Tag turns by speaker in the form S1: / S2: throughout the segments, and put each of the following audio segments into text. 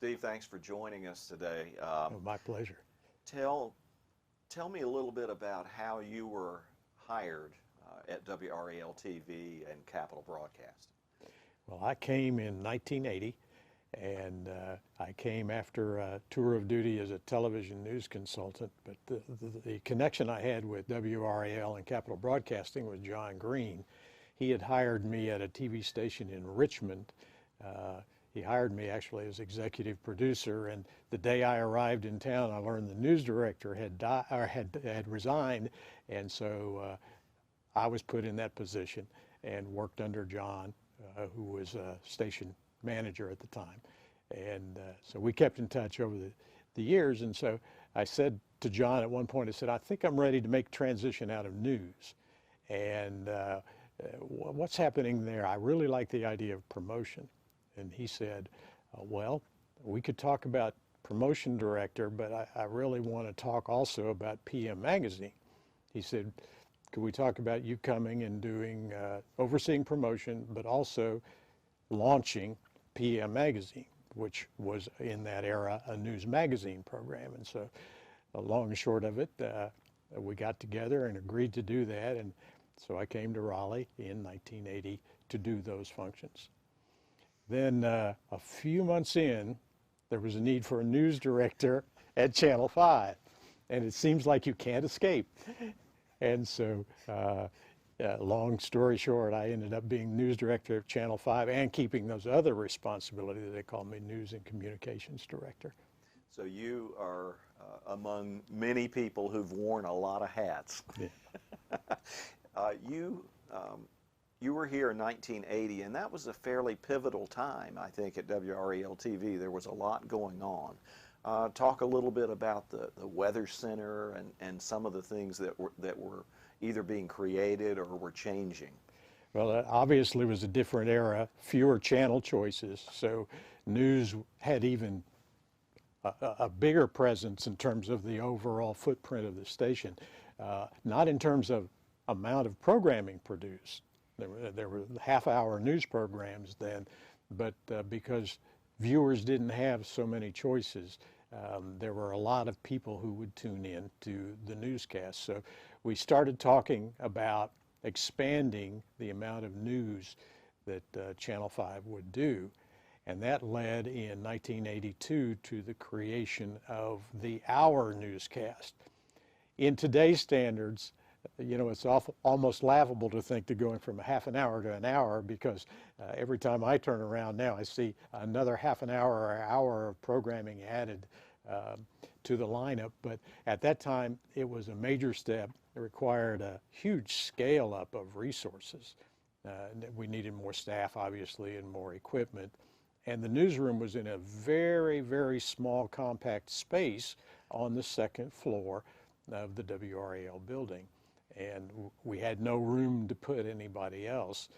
S1: Steve, thanks for joining us today.
S2: My pleasure.
S1: Tell me a little bit about how you were hired at WRAL TV and Capital Broadcasting.
S2: Well, I came in 1980, and I came after a tour of duty as a television news consultant. But the connection I had with WRAL and Capital Broadcasting was John Green. He had hired me at a TV station in Richmond. He hired me actually as executive producer, and the day I arrived in town, I learned the news director had resigned, and so I was put in that position and worked under John, who was a station manager at the time. And so we kept in touch over the years, and so I said to John at one point, I said, I think I'm ready to make transition out of news. And what's happening there? I really like the idea of promotion. And he said, well, we could talk about promotion director, but I really want to talk also about PM Magazine. He said, could we talk about you coming and doing, overseeing promotion, but also launching PM Magazine, which was in that era a news magazine program. And so long and short of it, we got together and agreed to do that. And so I came to Raleigh in 1980 to do those functions. Then a few months in, there was a need for a news director at Channel 5. And it seems like you can't escape. And so, long story short, I ended up being news director of Channel 5 and keeping those other responsibilities. They called me news and communications director.
S1: So you are among many people who've worn a lot of hats. Yeah. You were here in 1980, and that was a fairly pivotal time, I think, at WRAL TV. There was a lot going on. Talk a little bit about the Weather Center and some of the things that were either being created or were changing.
S2: Well, it obviously was a different era, fewer channel choices, so news had even a bigger presence in terms of the overall footprint of the station, not in terms of amount of programming produced. There were half-hour news programs then, but because viewers didn't have so many choices, there were a lot of people who would tune in to the newscast. So we started talking about expanding the amount of news that Channel 5 would do, and that led in 1982 to the creation of the hour newscast. In today's standards, you know, it's almost laughable to think to going from a half an hour to an hour, because every time I turn around now I see another half an hour or hour of programming added to the lineup. But at that time it was a major step. It required a huge scale up of resources. We needed more staff, obviously, and more equipment. And the newsroom was in a very, very small, compact space on the second floor of the WRAL building. And we had no room to put anybody else.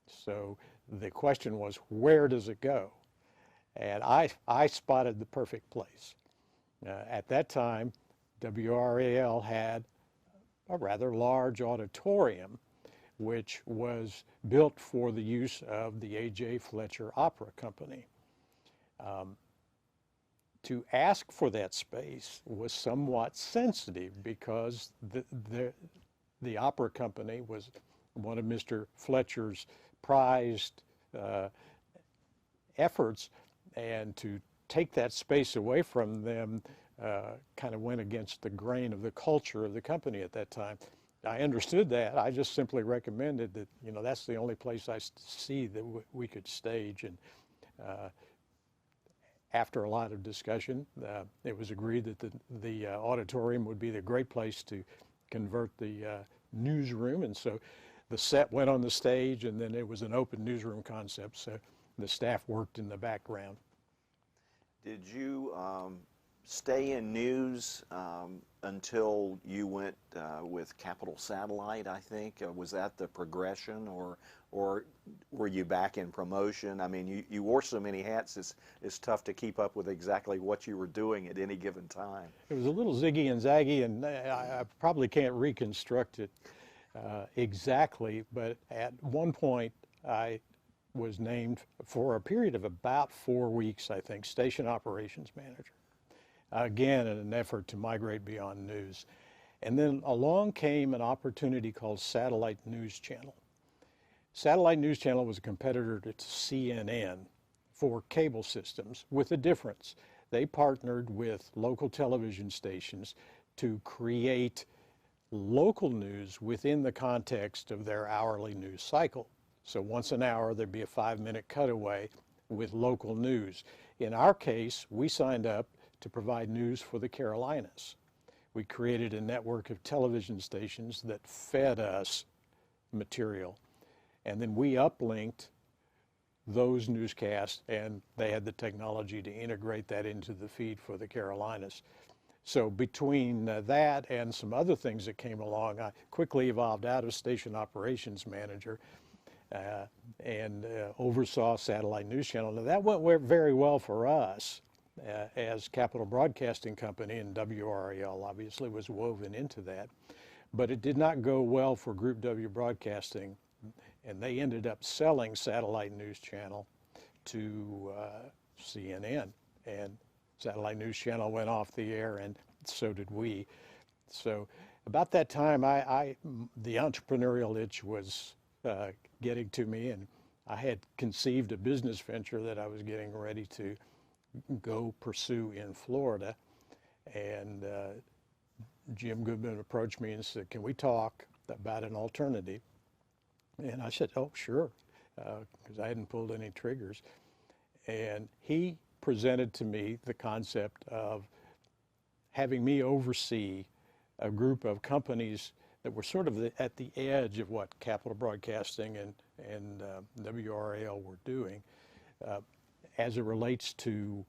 S2: So the question was, where does it go? And I spotted the perfect place. At that time, WRAL had a rather large auditorium, which was built for the use of the A.J. Fletcher Opera Company. To ask for that space was somewhat sensitive, because the opera company was one of Mr. Fletcher's prized efforts, and to take that space away from them kind of went against the grain of the culture of the company at that time. I understood that. I just simply recommended that, you know, that's the only place I see that we could stage. And after a lot of discussion, it was agreed that the auditorium would be the great place to convert the newsroom. And so the set went on the stage, and then it was an open newsroom concept, so the staff worked in the background.
S1: Did you stay in news until you went with Capital Satellite, I think? Was that the progression, or were you back in promotion? I mean, you wore so many hats, it's tough to keep up with exactly what you were doing at any given time.
S2: It was a little ziggy and zaggy, and I probably can't reconstruct it exactly, but at one point I was named for a period of about 4 weeks, I think, station operations manager. Again, in an effort to migrate beyond news. And then along came an opportunity called Satellite News Channel. Satellite News Channel was a competitor to CNN for cable systems, with a difference. They partnered with local television stations to create local news within the context of their hourly news cycle. So once an hour, there'd be a 5-minute cutaway with local news. In our case, we signed up to provide news for the Carolinas. We created a network of television stations that fed us material. And then we uplinked those newscasts, and they had the technology to integrate that into the feed for the Carolinas. So between that and some other things that came along, I quickly evolved out of station operations manager and oversaw Satellite News Channel. Now that went very well for us as Capital Broadcasting Company, and WRAL obviously was woven into that. But it did not go well for Group W Broadcasting, and they ended up selling Satellite News Channel to CNN. And Satellite News Channel went off the air, and so did we. So about that time, the entrepreneurial itch was getting to me, and I had conceived a business venture that I was getting ready to go pursue in Florida. And Jim Goodman approached me and said, "Can we talk about an alternative?" And I said, "Oh, sure," because I hadn't pulled any triggers. And he presented to me the concept of having me oversee a group of companies that were sort of at the edge of what Capital Broadcasting and WRAL were doing as it relates to,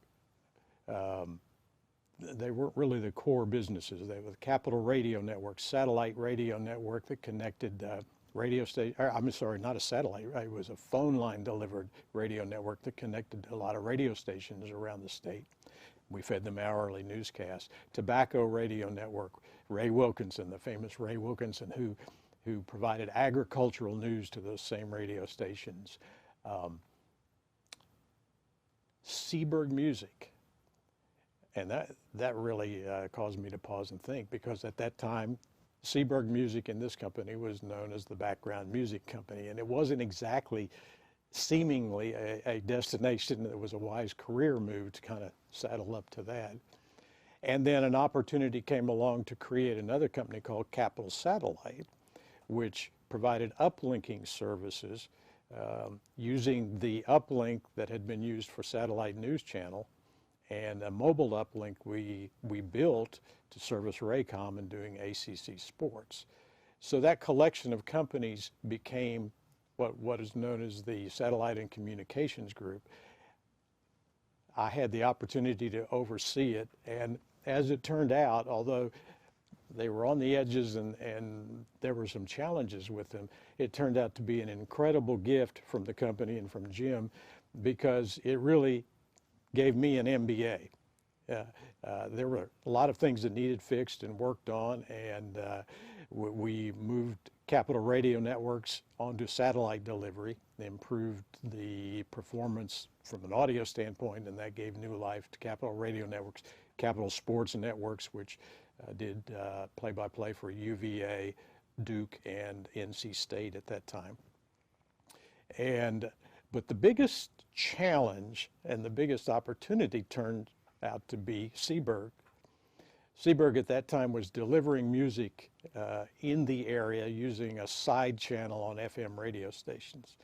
S2: they weren't really the core businesses. They were the Capital Radio Network, satellite radio network that connected radio station, I'm sorry, not a satellite, right? It was a phone line delivered radio network that connected a lot of radio stations around the state. We fed them hourly newscasts. Tobacco Radio Network, Ray Wilkinson, the famous Ray Wilkinson, who provided agricultural news to those same radio stations. Seaberg Music. And that really caused me to pause and think, because at that time, Seaberg Music in this company was known as the background music company, and it wasn't exactly seemingly a destination that was a wise career move to kind of saddle up to that. And then an opportunity came along to create another company called Capital Satellite, which provided uplinking services using the uplink that had been used for Satellite News Channel, and a mobile uplink we built to service Raycom and doing ACC Sports. So that collection of companies became what is known as the Satellite and Communications Group. I had the opportunity to oversee it, and as it turned out, although they were on the edges and there were some challenges with them, it turned out to be an incredible gift from the company and from Jim, because it really gave me an MBA. There were a lot of things that needed fixed and worked on, and we moved Capital Radio Networks onto satellite delivery, improved the performance from an audio standpoint, and that gave new life to Capital Radio Networks, Capital Sports Networks, which did play-by-play for UVA, Duke, and NC State at that time. But the biggest challenge and the biggest opportunity turned out to be Seaberg. Seaberg at that time was delivering music in the area using a side channel on FM radio stations.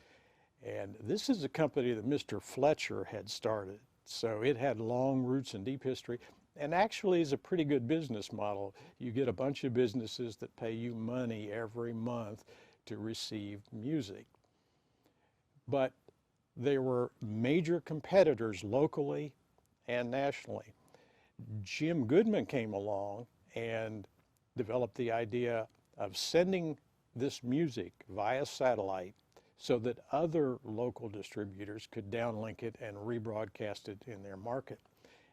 S2: And this is a company that Mr. Fletcher had started. So it had long roots and deep history, and actually is a pretty good business model. You get a bunch of businesses that pay you money every month to receive music. But there were major competitors locally and nationally. Jim Goodman came along and developed the idea of sending this music via satellite so that other local distributors could downlink it and rebroadcast it in their market.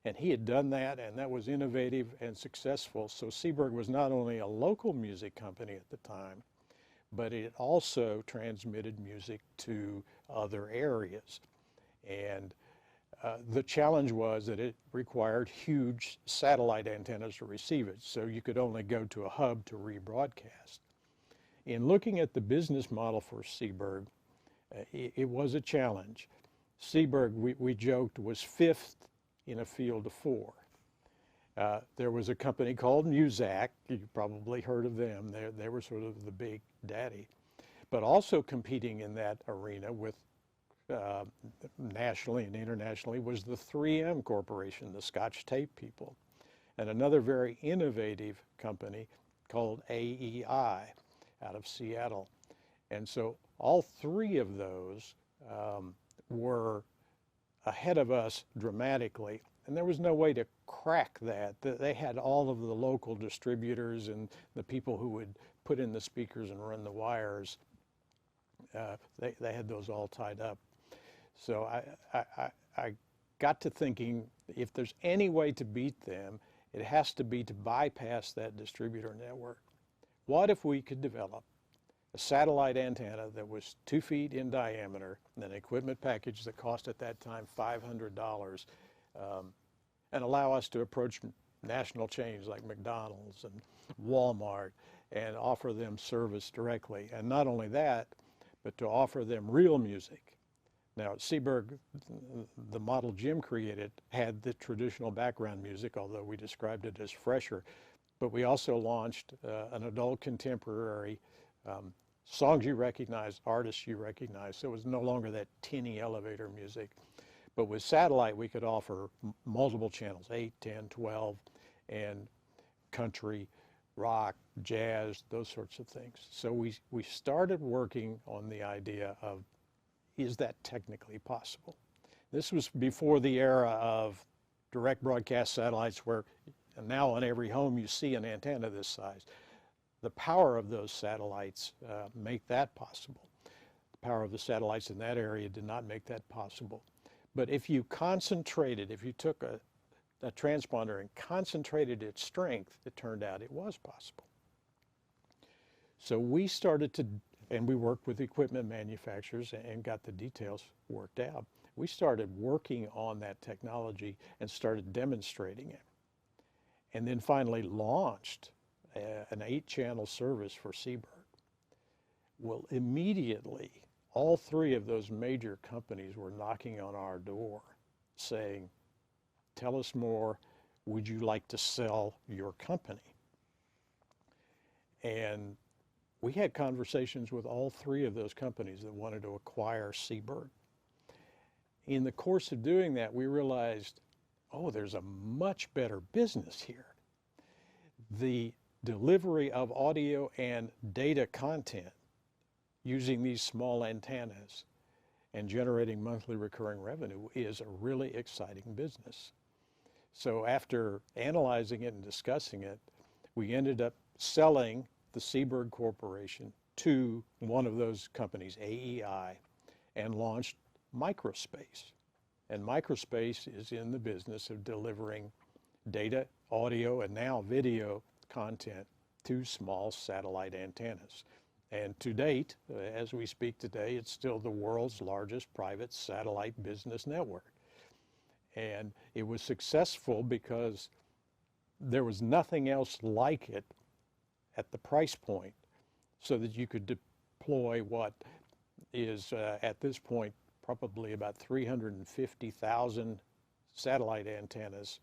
S2: And he had done that, and that was innovative and successful. So Seaberg was not only a local music company at the time, but it also transmitted music to other areas. And the challenge was that it required huge satellite antennas to receive it, so you could only go to a hub to rebroadcast. In looking at the business model for Seaberg, it was a challenge. Seaberg, we joked, was fifth in a field of four. There was a company called Muzak. You probably heard of them. They were sort of the big daddy. But also competing in that arena with nationally and internationally was the 3M Corporation, the Scotch tape people, and another very innovative company called AEI out of Seattle. And so all three of those were ahead of us dramatically, and there was no way to crack that. They had all of the local distributors and the people who would put in the speakers and run the wires. They had those all tied up. So I got to thinking, if there's any way to beat them, it has to be to bypass that distributor network. What if we could develop a satellite antenna that was 2 feet in diameter, an equipment package that cost at that time $500, and allow us to approach national chains like McDonald's and Walmart and offer them service directly? And not only that, but to offer them real music. Now, Seaberg, the model Jim created, had the traditional background music, although we described it as fresher. But we also launched an adult contemporary, songs you recognize, artists you recognize. So it was no longer that tinny elevator music. But with satellite, we could offer multiple channels, 8, 10, 12, and country, rock, jazz, those sorts of things. So we started working on the idea of, is that technically possible? This was before the era of direct broadcast satellites, where now on every home you see an antenna this size. The power of those satellites make that possible. The power of the satellites in that area did not make that possible. But if you concentrated, if you took a transponder and concentrated its strength, it turned out it was possible. So we started to, and we worked with equipment manufacturers and got the details worked out. We started working on that technology and started demonstrating it. And then finally launched an 8-channel service for Seaberg. Well, immediately, all three of those major companies were knocking on our door saying, tell us more, would you like to sell your company? And we had conversations with all three of those companies that wanted to acquire Seaberg. In the course of doing that, we realized, oh, there's a much better business here. The delivery of audio and data content using these small antennas and generating monthly recurring revenue is a really exciting business. So after analyzing it and discussing it, we ended up selling the Seaberg Corporation to one of those companies, AEI, and launched Microspace. And Microspace is in the business of delivering data, audio, and now video content to small satellite antennas. And to date, as we speak today, it's still the world's largest private satellite business network. And it was successful because there was nothing else like it at the price point, so that you could deploy what is at this point probably about 350,000 satellite antennas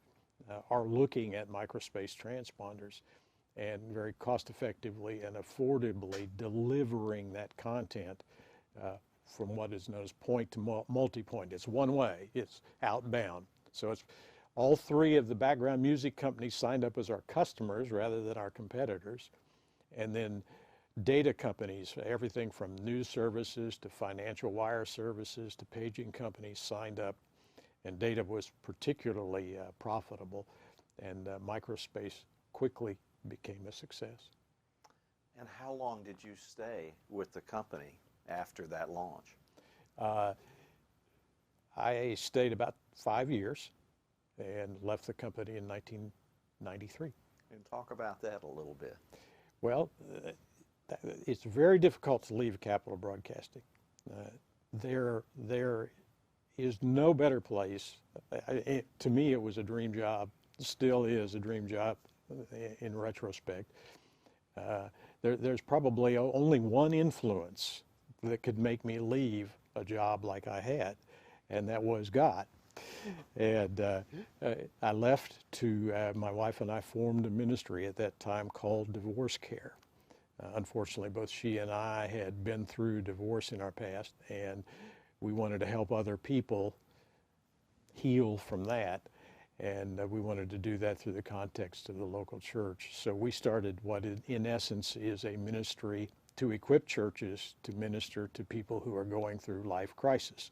S2: are looking at microspace transponders, and very cost effectively and affordably delivering that content from what is known as point to multi-point. It's one way, it's outbound. So it's all three of the background music companies signed up as our customers rather than our competitors. And then data companies, everything from news services to financial wire services to paging companies signed up, and data was particularly profitable, and Microspace quickly became a success.
S1: And how long did you stay with the company after that launch?
S2: I stayed about 5 years and left the company in 1993.
S1: And talk about that a little bit.
S2: Well, it's very difficult to leave Capital Broadcasting. There is no better place. To me, it was a dream job. Still is a dream job in retrospect. There's probably only one influence that could make me leave a job like I had, and that was God. And I left my wife and I formed a ministry at that time called Divorce Care. Unfortunately, both she and I had been through divorce in our past, and we wanted to help other people heal from that. And we wanted to do that through the context of the local church. So we started what in essence is a ministry to equip churches to minister to people who are going through life crisis.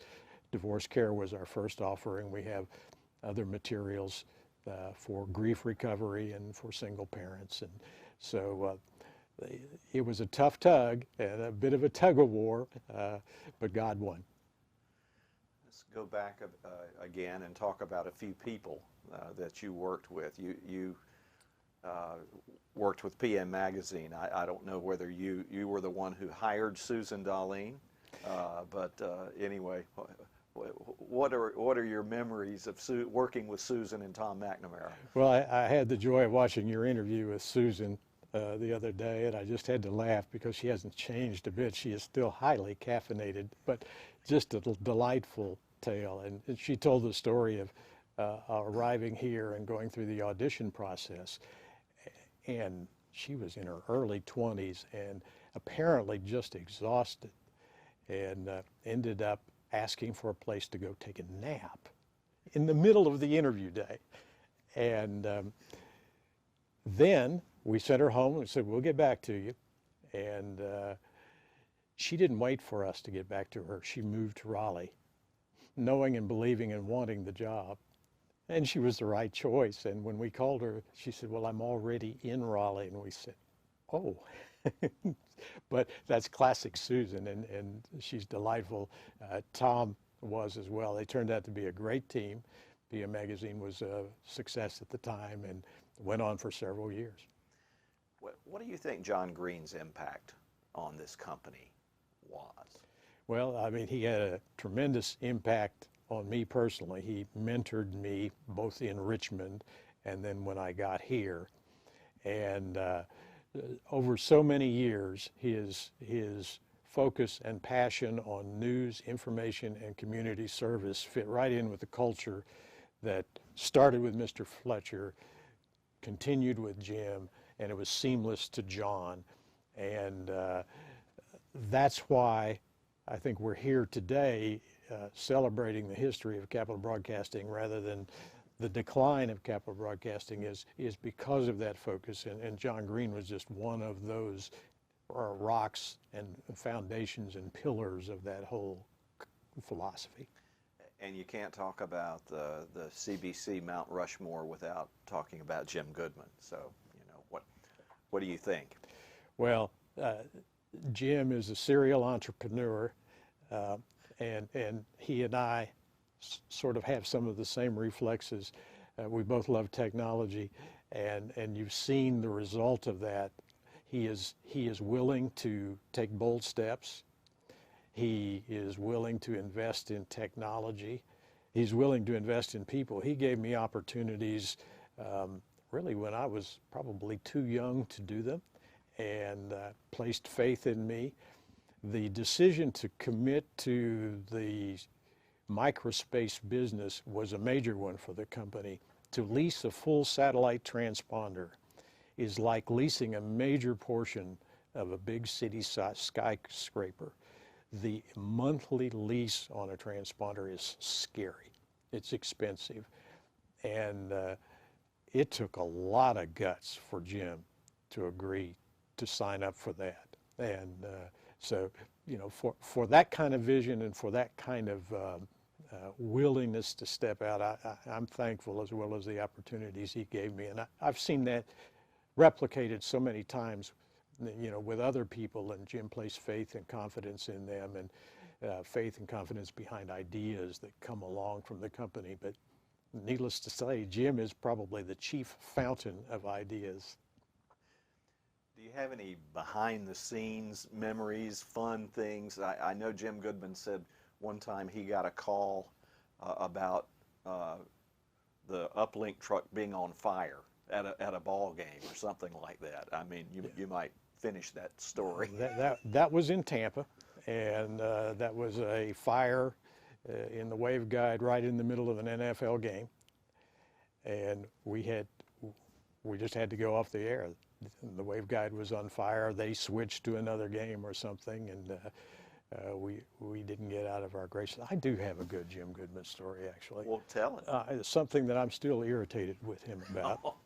S2: Divorce Care was our first offering. We have other materials for grief recovery and for single parents. And so it was a tough tug and a bit of a tug of war, but God won.
S1: Let's go back again and talk about a few people that you worked with. You worked with PM Magazine. I don't know whether you were the one who hired Susan Darlene, but anyway, what are your memories of working with Susan and Tom McNamara?
S2: Well, I had the joy of watching your interview with Susan the other day, and I just had to laugh because she hasn't changed a bit. She is still highly caffeinated, but just a delightful tale. And she told the story of arriving here and going through the audition process. And she was in her early 20s and apparently just exhausted, and ended up asking for a place to go take a nap in the middle of the interview day. And then we sent her home and said, we'll get back to you. And she didn't wait for us to get back to her. She moved to Raleigh, knowing and believing and wanting the job. And she was the right choice. And when we called her, she said, well, I'm already in Raleigh. And we said, oh. But that's classic Susan, and she's delightful. Tom was as well. They turned out to be a great team. PM Magazine was a success at the time and went on for several years.
S1: What do you think John Green's impact on this company was?
S2: Well, I mean, he had a tremendous impact on me personally. He mentored me both in Richmond and then when I got here. And over so many years, his focus and passion on news, information, and community service fit right in with the culture that started with Mr. Fletcher, continued with Jim, and it was seamless to John. And that's why I think we're here today celebrating the history of Capital Broadcasting rather than the decline of Capital Broadcasting is because of that focus. And John Green was just one of those rocks and foundations and pillars of that whole philosophy.
S1: And you can't talk about the CBC Mount Rushmore without talking about Jim Goodman. So, you know, what do you think?
S2: Well, Jim is a serial entrepreneur, and he and I sort of have some of the same reflexes. We both love technology, and you've seen the result of that. He is willing to take bold steps. He is willing to invest in technology. He's willing to invest in people. He gave me opportunities really when I was probably too young to do them, and placed faith in me. The decision to commit to the microspace business was a major one for the company. To lease a full satellite transponder is like leasing a major portion of a big city skyscraper. The monthly lease on a transponder is scary. It's expensive. And it took a lot of guts for Jim to agree to sign up for that. And so, you know, for that kind of vision and for that kind of willingness to step out, I'm thankful, as well as the opportunities he gave me. And I've seen that replicated so many times, you know, with other people, and Jim placed faith and confidence in them, and faith and confidence behind ideas that come along from the company. But needless to say, Jim is probably the chief fountain of ideas.
S1: Do you have any behind-the-scenes memories, fun things? I know Jim Goodman said one time he got a call about the uplink truck being on fire at a ball game or something like that. I mean, you might finish that story.
S2: That was in Tampa, and that was a fire in the waveguide right in the middle of an NFL game, and we just had to go off the air. The waveguide was on fire. They switched to another game or something, and we didn't get out of our graces. I do have a good Jim Goodman story, actually.
S1: Well, tell it.
S2: It's something that I'm still irritated with him about.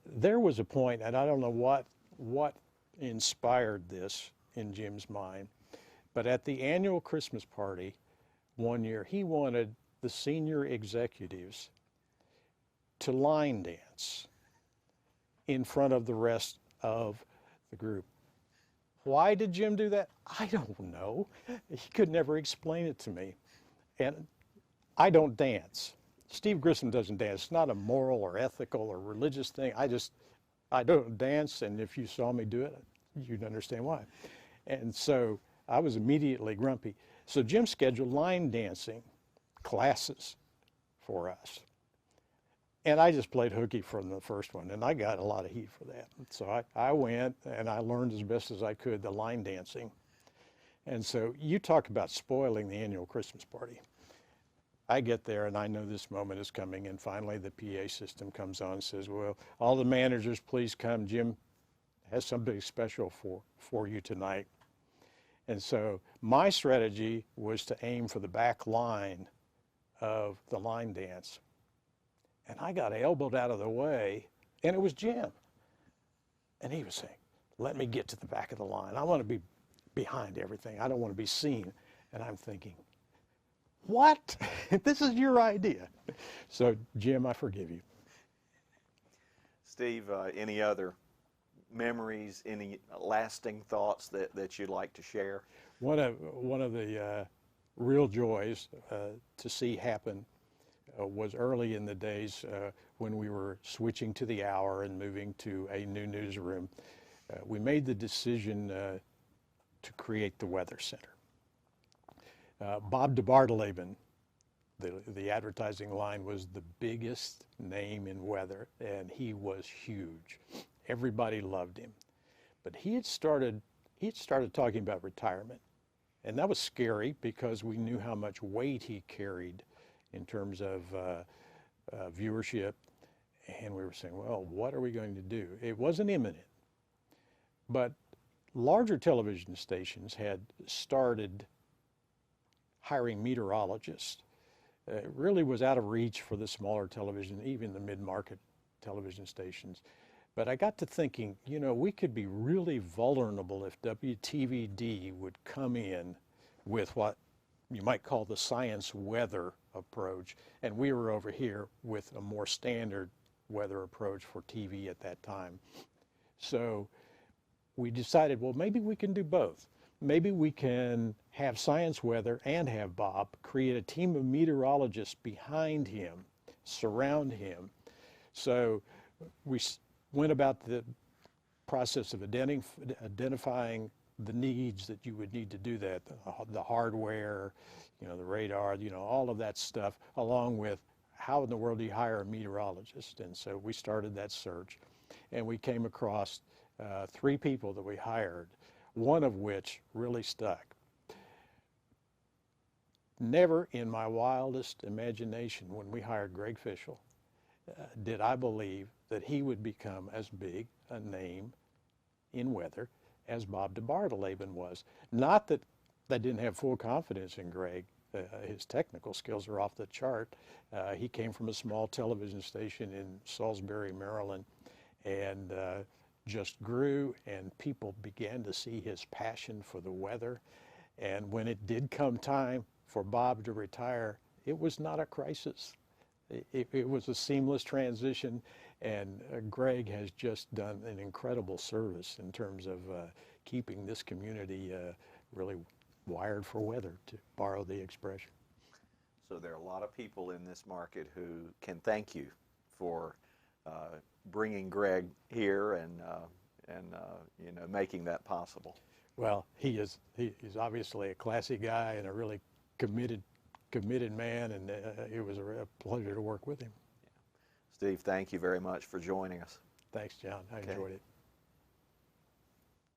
S2: There was a point, and I don't know what inspired this in Jim's mind, but at the annual Christmas party one year, he wanted the senior executives to line dance in front of the rest of the group. Why did Jim do that? I don't know. He could never explain it to me. And I don't dance. Steve Grissom doesn't dance. It's not a moral or ethical or religious thing. I don't dance, and if you saw me do it, you'd understand why. And so I was immediately grumpy. So Jim scheduled line dancing classes for us. And I just played hooky from the first one, and I got a lot of heat for that. So I went, and I learned as best as I could the line dancing. And so you talk about spoiling the annual Christmas party. I get there, and I know this moment is coming, and finally the PA system comes on and says, well, all the managers, please come. Jim has something special for you tonight. And so my strategy was to aim for the back line of the line dance. And I got elbowed out of the way, and it was Jim. And he was saying, let me get to the back of the line. I want to be behind everything. I don't want to be seen. And I'm thinking, what? This is your idea. So, Jim, I forgive you.
S1: Steve, any other memories, any lasting thoughts that you'd like to share?
S2: One of the real joys to see happen was early in the days when we were switching to the hour and moving to a new newsroom. We made the decision to create the Weather Center. Bob DeBartoleben, the advertising line, was the biggest name in weather, and he was huge. Everybody loved him. But he had started talking about retirement, and that was scary because we knew how much weight he carried in terms of viewership, and we were saying, well, what are we going to do? It wasn't imminent, but larger television stations had started hiring meteorologists. It really was out of reach for the smaller television, even the mid-market television stations. But I got to thinking, you know, we could be really vulnerable if WTVD would come in with what you might call the science weather approach, and we were over here with a more standard weather approach for TV at that time. So we decided, well, maybe we can do both. Maybe we can have science weather and have Bob create a team of meteorologists behind him, surround him. So we went about the process of identifying the needs that you would need to do that, the hardware, you know, the radar, you know, all of that stuff, along with how in the world do you hire a meteorologist? And so we started that search, and we came across 3 people that we hired, one of which really stuck. Never in my wildest imagination when we hired Greg Fischel did I believe that he would become as big a name in weather as Bob DeBartoleben was. Not that I didn't have full confidence in Greg. His technical skills are off the chart. He came from a small television station in Salisbury, Maryland, and just grew, and people began to see his passion for the weather. And when it did come time for Bob to retire, it was not a crisis. It was a seamless transition, and Greg has just done an incredible service in terms of keeping this community really wired for weather, to borrow the expression.
S1: So there are a lot of people in this market who can thank you for bringing Greg here and you know, making that possible.
S2: Well, he's obviously a classy guy and a really committed man, and it was a pleasure to work with him.
S1: Steve, thank you very much for joining us.
S2: Thanks, John. I enjoyed it.